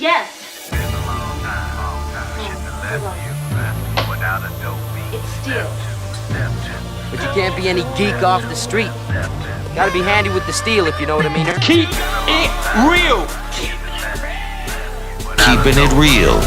Yes. It's steel. But you can't be any geek off the street. Gotta be handy with the steel, if you know what I mean. Keep it real. Keeping it real.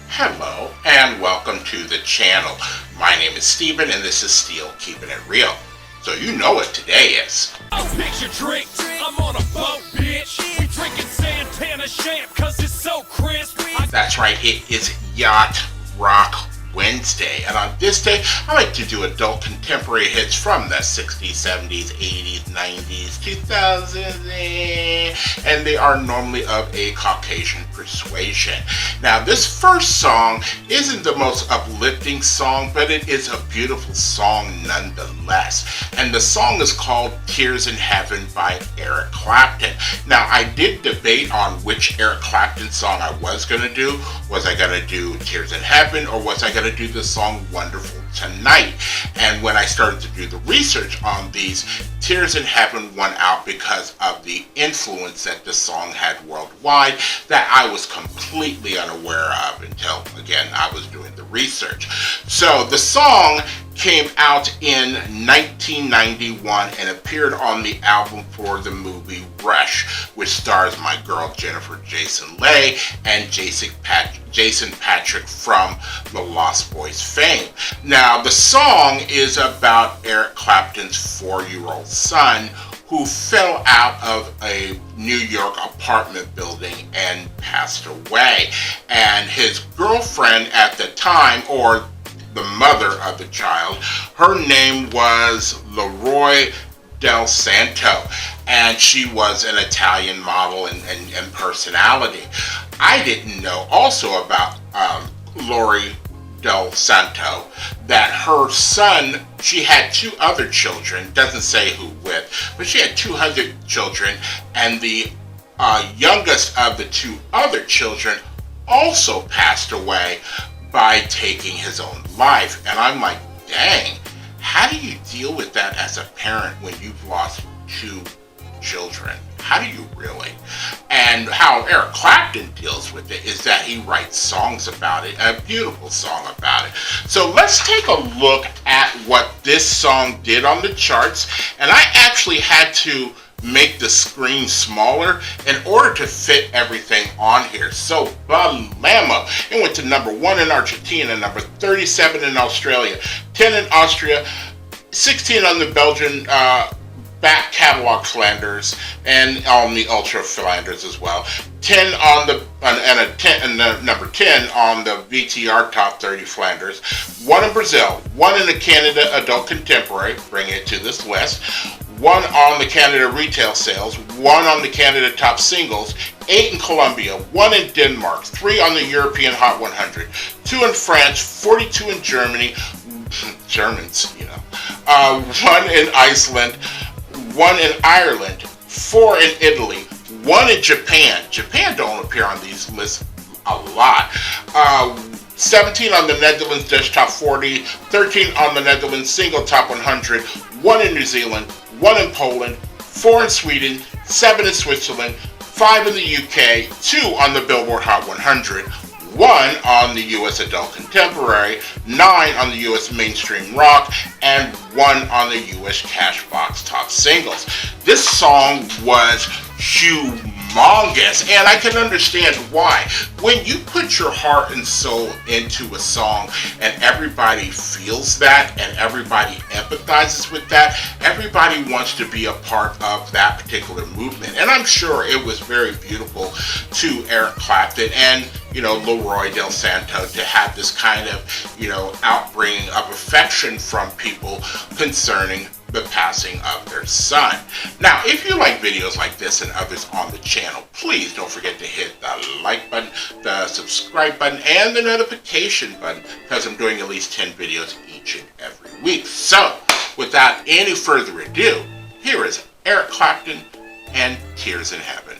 Hello and welcome to the channel. My name is Steven and this is Steel Keeping It Real. So you know what today is. Picture drink. I'm on a boat, bitch. We drinking Santana champ cause it's so crisp. That's right, it is Yacht Rock Wednesday, and on this day I like to do adult contemporary hits from the 60s, 70s, 80s, 90s, 2000s, and they are normally of a Caucasian persuasion. Now this first song isn't the most uplifting song, but it is a beautiful song nonetheless, and the song is called Tears in Heaven by Eric Clapton. Now I did debate on which Eric Clapton song I was going to do. Was I going to do Tears in Heaven or was I going to do the song Wonderful Tonight? And when I started to do the research on these, Tears in Heaven won out because of the influence that the song had worldwide that I was completely unaware of until, again, I was doing the research. So the song came out in 1991 and appeared on the album for the movie Rush, which stars my girl Jennifer Jason Leigh and Jason Patrick from the Lost Boys fame. Now the song is about Eric Clapton's 4-year-old son who fell out of a New York apartment building and passed away. And his girlfriend at the time, or the mother of the child, her name was Leroy Del Santo, and she was an Italian model and personality. I didn't know also about Lori Del Santo that her son, she had 2 other children, doesn't say who with, but she had 2 other children, and the youngest of the 2 other children also passed away by taking his own life. And I'm like, dang, how do you deal with that as a parent when you've lost 2 children? How do you really? And how Eric Clapton deals with it is that he writes songs about it, a beautiful song about it. So let's take a look at what this song did on the charts. And I actually had to make the screen smaller in order to fit everything on here. So Balamo, it went to number 1 in Argentina, number 37 in Australia, 10 in Austria, 16 on the Belgian back catalog Flanders, and on the Ultra Flanders as well. 10 on the number 10 on the VTR Top 30 Flanders. 1 in Brazil, 1 in the Canada Adult Contemporary, bring it to this list. 1 on the Canada Retail Sales, 1 on the Canada Top Singles, 8 in Colombia, 1 in Denmark, 3 on the European Hot 100, 2 in France, 42 in Germany, Germans, you know, 1 in Iceland, 1 in Ireland, 4 in Italy, 1 in Japan. Japan don't appear on these lists a lot. 17 on the Netherlands Dutch Top 40, 13 on the Netherlands Single Top 100, 1 in New Zealand, 1 in Poland, 4 in Sweden, 7 in Switzerland, 5 in the UK, 2 on the Billboard Hot 100, 1 on the US Adult Contemporary, 9 on the US Mainstream Rock, and 1 on the US Cashbox Top Singles. This song was humongous, and I can understand why. When you put your heart and soul into a song and everybody feels that and everybody empathizes with that, everybody wants to be a part of that particular movement. And I'm sure it was very beautiful to Eric Clapton and, you know, Leroy Del Santo to have this kind of, you know, outbringing of affection from people concerning the passing of their son. Now, if you like videos like this and others on the channel, please don't forget to hit the like button, the subscribe button, and the notification button, because I'm doing at least 10 videos each and every week. So, without any further ado, here is Eric Clapton and Tears in Heaven.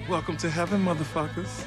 Welcome to heaven, motherfuckers.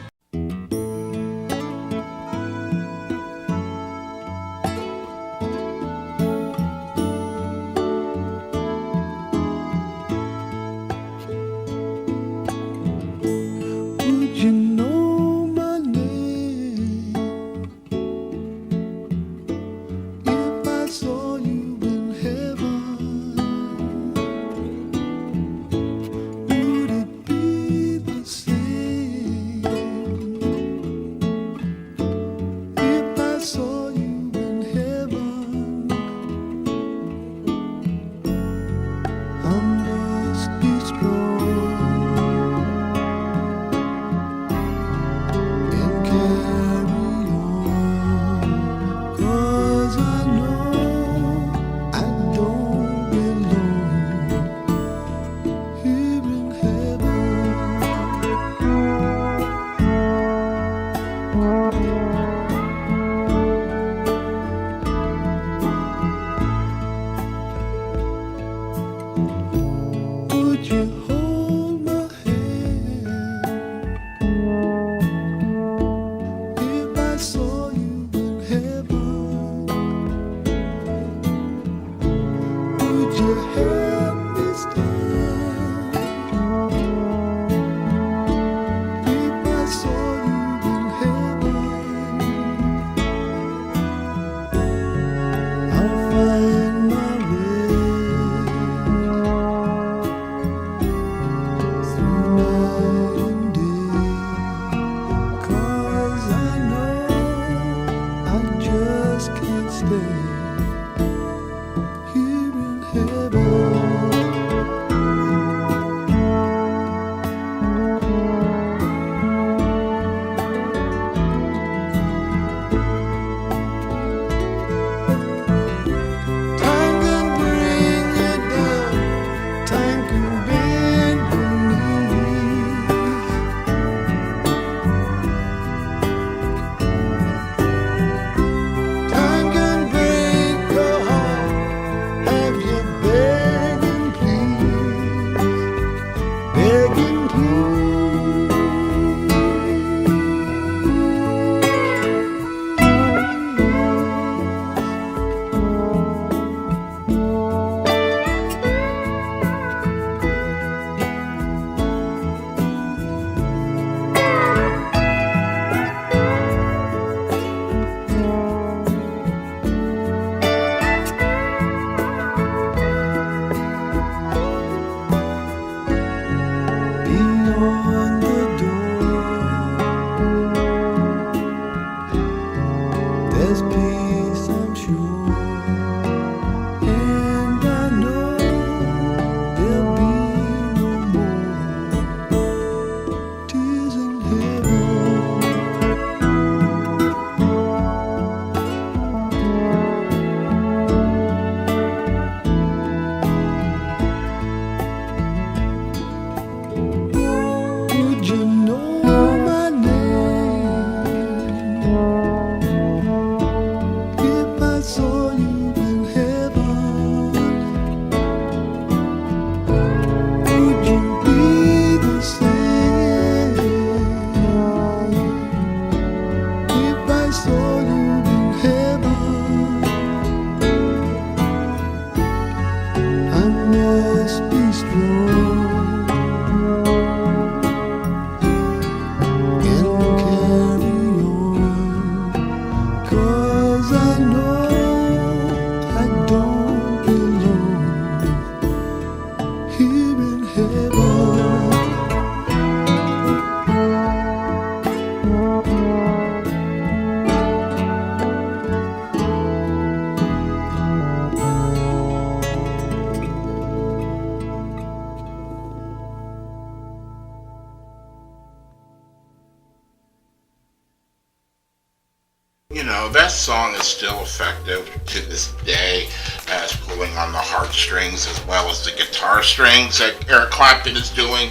You know, that song is still effective to this day as pulling on the heartstrings as well as the guitar strings that Eric Clapton is doing.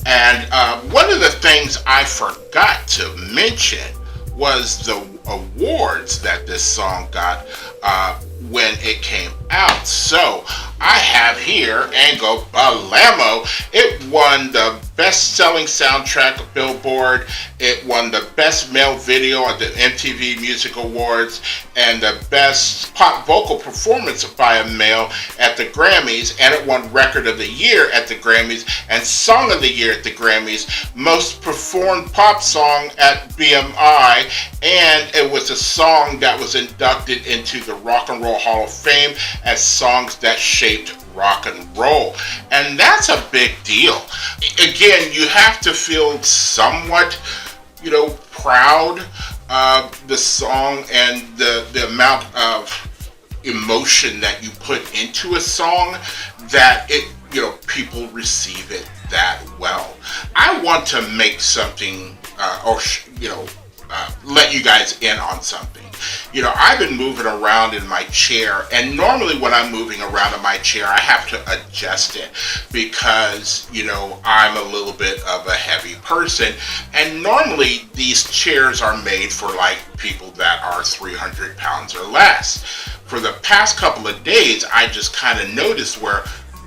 And one of the things I forgot to mention was the awards that this song got when it came out. So I have here Ango Balamo. It won the best-selling soundtrack of Billboard. It won the best male video at the MTV Music Awards and the best pop vocal performance by a male at the Grammys, and it won Record of the Year at the Grammys and Song of the Year at the Grammys, most performed pop song at BMI, and it was a song that was inducted into the Rock and Roll Hall of Fame as songs that shaped rock and roll. And that's a big deal. Again, you have to feel somewhat, proud of the song and the amount of emotion that you put into a song that people receive it that well. I want to make something, let you guys in on something. You know, I've been moving around in my chair, and normally when I'm moving around in my chair, I have to adjust it because, you know, I'm a little bit of a heavy person, and normally these chairs are made for like people that are 300 pounds or less. For the past couple of days, I just kind of noticed where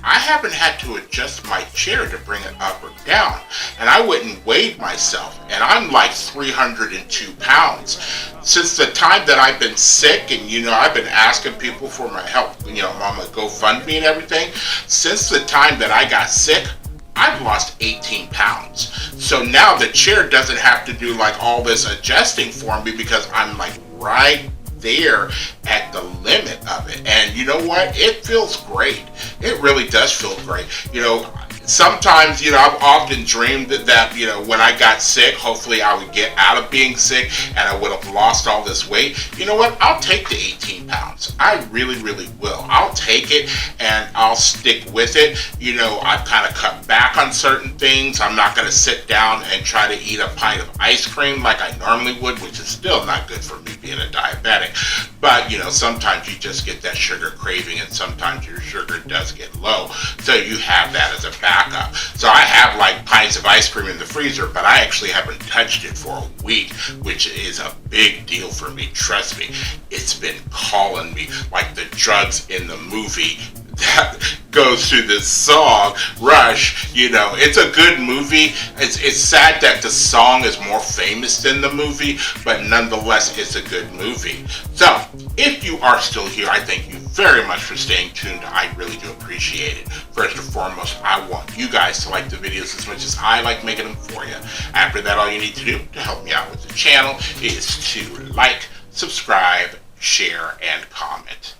I haven't had to adjust my chair to bring it up or down. And I wouldn't weigh myself. And I'm like 302 pounds. Since the time that I've been sick, and you know, I've been asking people for my help, you know, on my GoFundMe and everything. Since the time that I got sick, I've lost 18 pounds. So now the chair doesn't have to do like all this adjusting for me because I'm like right there at the limit of it. And you know what? It feels great. It really does feel great. You know, sometimes, you know, I've often dreamed that, you know, when I got sick, hopefully I would get out of being sick and I would have lost all this weight. You know what? I'll take the 18 pounds. I really, really will. I'll take it and I'll stick with it. You know, I've kind of cut back on certain things. I'm not going to sit down and try to eat a pint of ice cream like I normally would, which is still not good for me being a diabetic. But, you know, sometimes you just get that sugar craving and sometimes your sugar does get low. So you have that as a backup. So I have like pints of ice cream in the freezer, but I actually haven't touched it for a week, which is a big deal for me. Trust me, it's been calling me like the drugs in the movie that goes through this song, Rush. You know, it's a good movie. It's sad that the song is more famous than the movie, but nonetheless, it's a good movie. So, if you are still here, I thank you very much for staying tuned. I really do appreciate it. First and foremost, I want you guys to like the videos as much as I like making them for you. After that, all you need to do to help me out with the channel is to like, subscribe, share, and comment.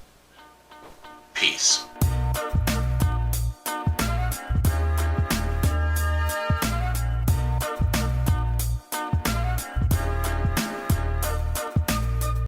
Peace.